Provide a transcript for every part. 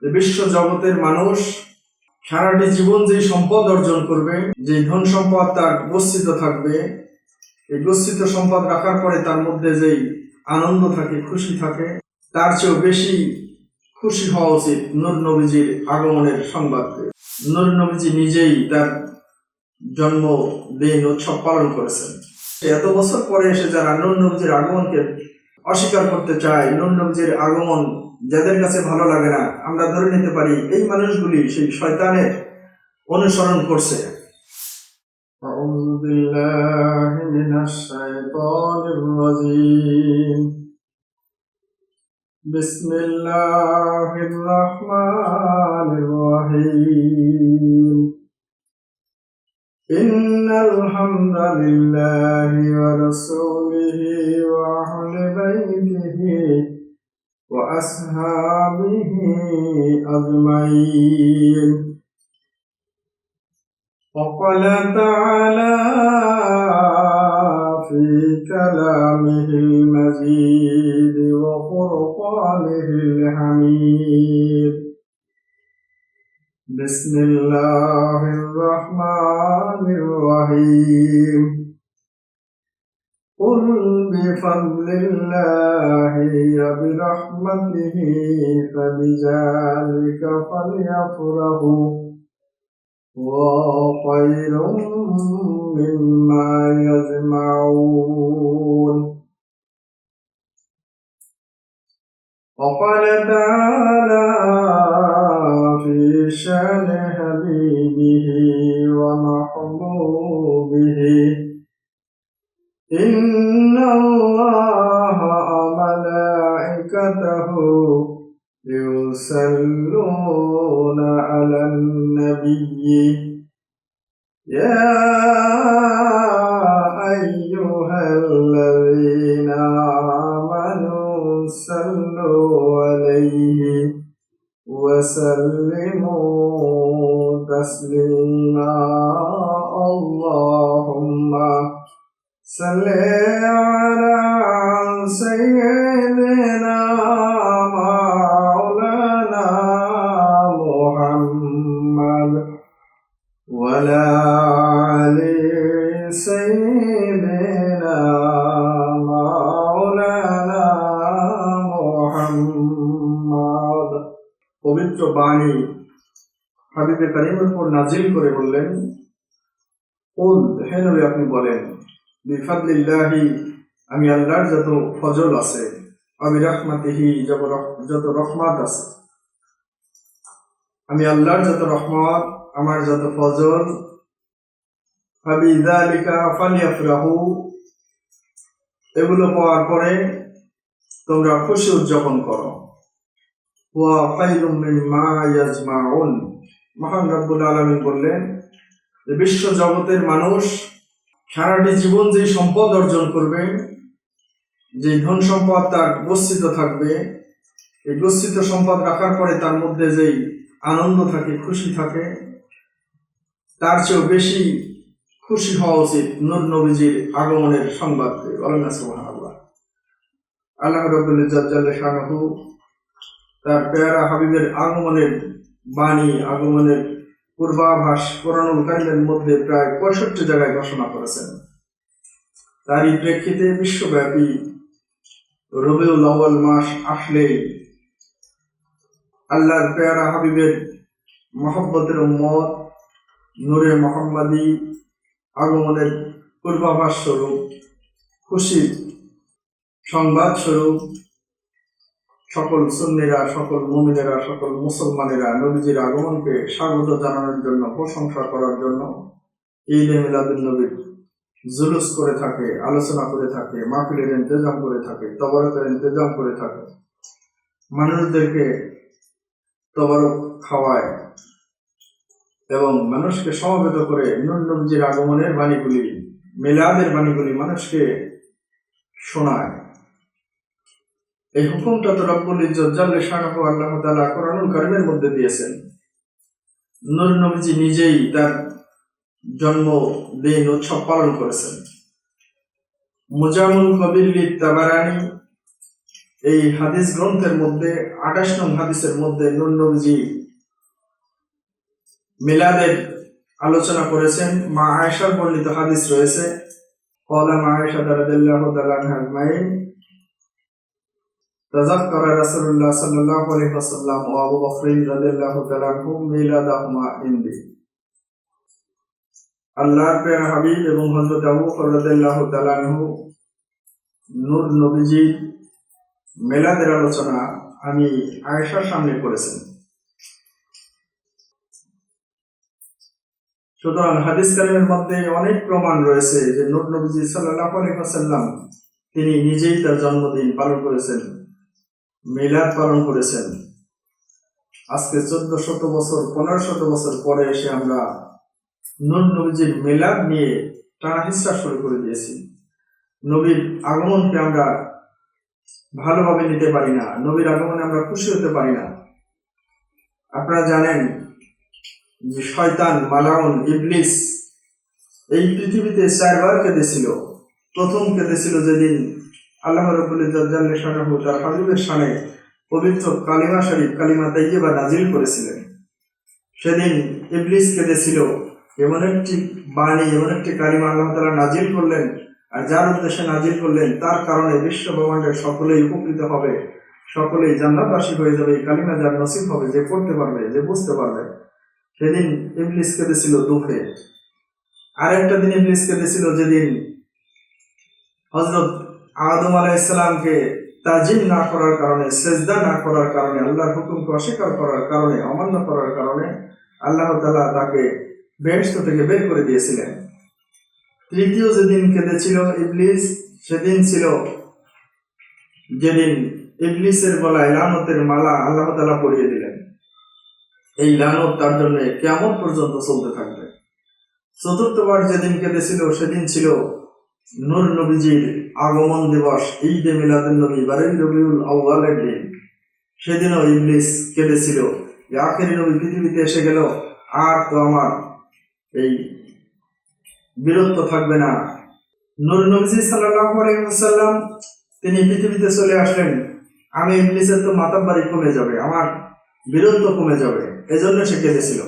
বিশ্ব জগতের মানুষ সারাটি জীবন যে সম্পদ অর্জন করবে, যে ধন সম্পদ তার গচ্ছিত থাকবে, এই গচ্ছিত সম্পদ রাখার পরে তার মধ্যে যেই আনন্দ থাকে, খুশি থাকে, তার চেয়েও বেশি খুশি হওয়া উচিত নূর নবীজির আগমনের সংবাদ পেয়ে। নূর নবীজি নিজেই তার জন্মদিন উৎসব পালন করেছেন। এত বছর পরে এসে যারা নূর নবীজির আগমনকে অস্বীকার করতে চায়, নূর নবীজির আগমন যাদের কাছে ভালো লাগে না, আমরা ধরে নিতে পারি এই মানুষগুলি সেই শয়তানের অনুসরণ করছে। আউযু বিল্লাহি মিনাশ শাইতানির রাজীম। বিসমিল্লাহির রাহমানির রাহিম। ইন্নাল হামদালিল্লাহি ওয়া রাসূলিহি ওয়া আহলি বাইতিহি ওয়া আসহাবিহি আজমাইন। وقال تعالى في كلامه المجيد وفرقانه الحميد. بسم الله الرحمن الرحيم. قل بفضل الله وبرحمته فبذلك فليفرحوا وخير مما يجمعون. وقال تعالى في شأن حبيبه ومحبوبه إن الله وملائكته يصلون على النبي يا أيها الذين آمنوا صلوا عليه وسلموا تسليما. اللهم صل على سيدنا مولانا محمد وعلى آل سيدنا مولانا محمد। পবিত্র বাণী হাবিবে কারীমের উপর নাজিল করে বললেন, কুল, হে নবী আপনি বলেন, বিফাদলিল্লাহি, আমি আল্লাহর যত ফজল আছে, আমি রাহমাতিহি, যত রহমত আছে, আমি আল্লাহর যত রহমত, আমার যত ফজল, ফাবিযালিকা ফালিয়াফরাহু, এগুলো পাওয়ার পরে তোমরা খুশি উদযাপন করো। ওয়া খায়রুম মিম্মা ইয়াজমাউন, মহান রব্বুল আলামিন বললেন যে বিশ্ব জগতের মানুষ সারাটি জীবন যে সম্পদ অর্জন করবে, যে ধন সম্পদ তার গচ্ছিত থাকবে, এই গচ্ছিত সম্পদ রাখার পরে তার মধ্যে যেই আনন্দ থাকে, খুশি থাকে, তার চেয়েও বেশি খুশি হওয়া উচিত নূর নবীজির আগমনের সংবাদ পেয়ে। বলেন সুবহানাল্লাহ। আল্লাহ রাব্বুল ইজ্জত জাল্লা শানুহু তার পেয়ারা হাবিবের আগমনের বাণী, আগমনের পূর্বাভাস কোরআনুল কারীমের মধ্যে প্রায় ৬৫ জায়গায় ঘোষণা করেছেন। তারই প্রেক্ষিতে বিশ্বব্যাপী রবিউল আউয়াল মাস আসলেই আল্লাহর পেয়ারা হাবিবের মহব্বতের উম্মত নূরে মুহাম্মাদি আগমনের পূর্বাভাস স্বরূপ, খুশির সংবাদ স্বরূপ সকল সুন্নিরা, সকল মুমিনেরা, সকল মুসলমানেরা নবীজির আগমনকে স্বাগত জানানোর জন্য, প্রশংসা করার জন্য ঈদে মিলাদুন নবীর জুলুস করে থাকে, আলোচনা করে থাকে, মাহফিলের ইন্তজাম করে থাকে, তবারকের ইন্তজাম করে থাকে, মানুষদেরকে তবারক খাওয়ায় এবং মানুষকে সমবেত করে নূর নবীজির আগমনের বাণীগুলি, মিলাদের বাণীগুলি মানুষকে শোনায়। এই হুকুমটা তো রব্বুল ইজ্জত জাল্লা শানুহু আল্লাহ তাআলা কোরআনুল কারীমের মধ্যে দিয়েছেন। নূর নবীজি নিজেই তার জন্মদিন উৎসব পালন করেছেন। মুজামুল কবির তাবারানি এই হাদিস গ্রন্থের মধ্যে 28 নং হাদিসের মধ্যে নূর নবীজি মিলাদের আলোচনা করেছেন। মা আয়েশার বর্ণিত হাদিস রয়েছে, ক্বালা মা আয়েশা রাদিয়াল্লাহু তাআলা আনহা আজমাইন তাযাক্কারা রাসূলুল্লাহ সাল্লাল্লাহু আলাইহি ওয়াসাল্লাম ওয়া আবু বকর রাদিয়াল্লাহু তাআলা আনহু মিলাদাহুমা ইনদি। আল্লাহর প্রিয় হাবিব এবং হযরত আবু বকর রাদিয়াল্লাহু তাআলা আনহু নূর নবীজি মিলাদের আলোচনা আমি আয়েশার সামনে করেছেন। সুতরাং হাদিস কারিমের মধ্যে অনেক প্রমাণ রয়েছে যে নূর নবীজি সাল্লাল্লাহু আলাইহি ওয়াসাল্লাম তিনি নিজেই তার জন্মদিন পালন করেছেন, মিলাদ পালন করেছেন। আজকে 1400 বছর 1500 বছর পরে এসে আমরা নূর নবীজির মিলাদ নিয়ে টানা হিসরা শুরু করে দিয়েছি। নবীর আগমনকে আমরা ভালোভাবে নিতে পারি না, নবীর আগমনে আমরা খুশি হতে পারি না। আপনারা জানেন যে শয়তান, মালাউন, ইবলিস এই পৃথিবীতে 4 বার কেঁদেছিল। প্রথম কেঁদেছিল যেদিন আল্লাহ রাব্বুল ইজ্জত জাল্লা শানাহু তার হাবিবের শানে পবিত্র কালিমা শরীফ কালিমা তাইয়্যিবা নাজিল করেছিলেন। সেদিন ইবলিস কেঁদেছিল। এমন একটি বাণী, এমন একটি কালিমা আল্লাহ তাআলা নাজিল করলেন, আর যার উদ্দেশ্যে নাজিল করলেন তার কারণে বিশ্ব ব্রহ্মাণ্ডের সকলেই উপকৃত হবে, সকলেই জান্নাতবাসী হয়ে যাবে। এই কালিমা যার নসিব হবে, যে পড়তে পারবে, যে বুঝতে পারবে। সেদিন ইবলিস কেঁদেছিল দুঃখে। আরেকটা দিন ইবলিস কেঁদেছিল যেদিন হযরত আদম আলাইহিস সালামকে তাজিম না করার কারণে, সেজদা না করার কারণে, আল্লাহর হুকুমকে অস্বীকার করার কারণে, অমান্য করার কারণে আল্লাহ তাআলা তাকে বেহেশত থেকে বের করে দিয়েছিলেন। তৃতীয় যেদিন কেঁদেছিল ইবলিস, সেদিন ছিল যেদিন ইবলিসের গলায় লানতের মালা আল্লাহ তাআলা পরিয়ে দিলেন। এই লানত তার জন্য কিয়ামত পর্যন্ত চলতে থাকবে। চতুর্থবার যেদিন কেঁদেছিল সেদিন ছিল নূর নবীজির আগমন দিবস, ঈদে মিলাদুন নবী, 12 রবিউল আউয়ালের দিন। সেদিনও ইবলিস কেঁদেছিল যে আখেরি নবী পৃথিবীতে এসে গেল, আর তো আমার এই বীরত্ব থাকবে না। নূর নবীজি সাল্লাল্লাহু আলাইহি ওয়াসাল্লাম তিনি পৃথিবীতে চলে আসলেন, আমি ইবলিসের তো মাতাব্বারি কমে যাবে, আমার বীরত্ব কমে যাবে, এজন্য সে কেঁদেছিল।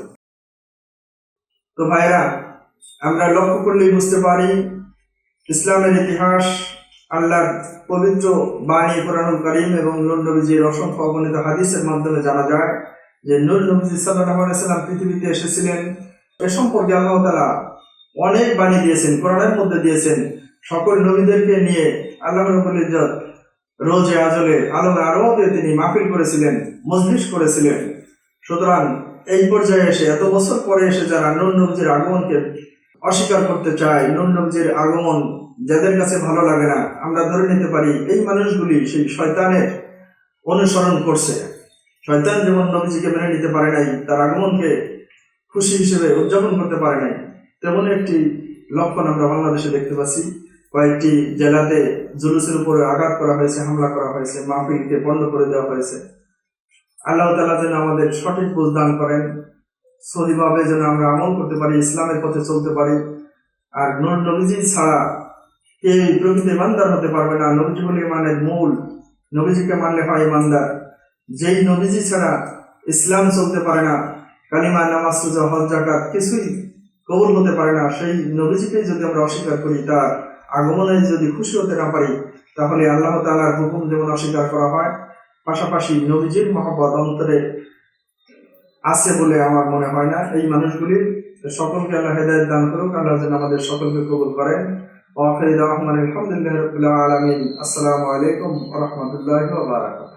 তো ভাইরা, আমরা লক্ষ্য করলেই বুঝতে পারি ইসলামের ইতিহাস, আল্লাহর পবিত্র বাণী কোরআনুল কারীম এবং নূর নবীজির অসংখ্য অগণিত হাদিসের মাধ্যমে জানা যায় যে নূর নবীজি সাল্লাল্লাহু আলাইহি ওয়াসাল্লাম পৃথিবীতে এসেছিলেন। এ সম্পর্কে আল্লাহ তাআলা অনেক বাণী দিয়েছেন, কোরআনের মধ্যে দিয়েছেন। সকল নবীদেরকে নিয়ে আল্লাহ রাব্বুল ইজ্জত রোজে আজলে আলমে আরওয়াতে তিনি মাহফিল করেছিলেন, মজলিস করেছিলেন। সুতরাং এই পর্যায়ে এসে, এত বছর পরে এসে যারা নূর নবীজির আগমনকে অস্বীকার করতে চায়, নূর নবীজির আগমন যাদের কাছে ভালো লাগে না, আমরা ধরে নিতে পারি এই মানুষগুলি সেই শয়তানের অনুসরণ করছে। শয়তান যেমন নবীজিকে মেনে নিতে পারে নাই, তার আগমনকে খুশি হিসেবে উদযাপন করতে পারে নাই, তেমন একটি লক্ষণ আমরা বাংলাদেশে দেখতে পাচ্ছি। কয়েকটি জেলাতে জুলুসের উপরে আঘাত করা হয়েছে, হামলা করা হয়েছে, মাহফিলকে বন্ধ করে দেওয়া হয়েছে। আল্লাহ তাআলা যেন আমাদের সঠিক বুঝ দান করেন, সহিভাবে যেন আমরা আমল করতে পারি, ইসলামের পথে চলতে পারি। আর নূর নবীজি ছাড়া কেউ প্রকৃত ইমানদার হতে পারবে না। নবীজি হল ইমানের মূল, নবীজিকে মানলে হয় ইমানদার। যেই নবীজি ছাড়া ইসলাম চলতে পারে না, কালিমা, নামাজ, রোজা, হজ, যাকাত কিছুই কবুল হতে পারে না, সেই নবীজিকেই যদি আমরা অস্বীকার করি, তার আগমনে যদি খুশি হতে না পারি, তাহলে আল্লাহ তাআলার হুকুম যেমন অস্বীকার করা হয়, পাশাপাশি নবীজির মহব্বত অন্তরে আছে বলে আমার মনে হয় না। এই মানুষগুলির সকলকে আল্লাহ হেদায়েত দান করুক, আল্লাহ যেন আমাদের সকলকে কবুল করেন। ওয়া আখিরু দাওয়ানা আলহামদুলিল্লাহি রাব্বিল আলামিন। আসসালামু আলাইকুম ওয়া রাহমাতুল্লাহি ওয়া বারাকাতুহু।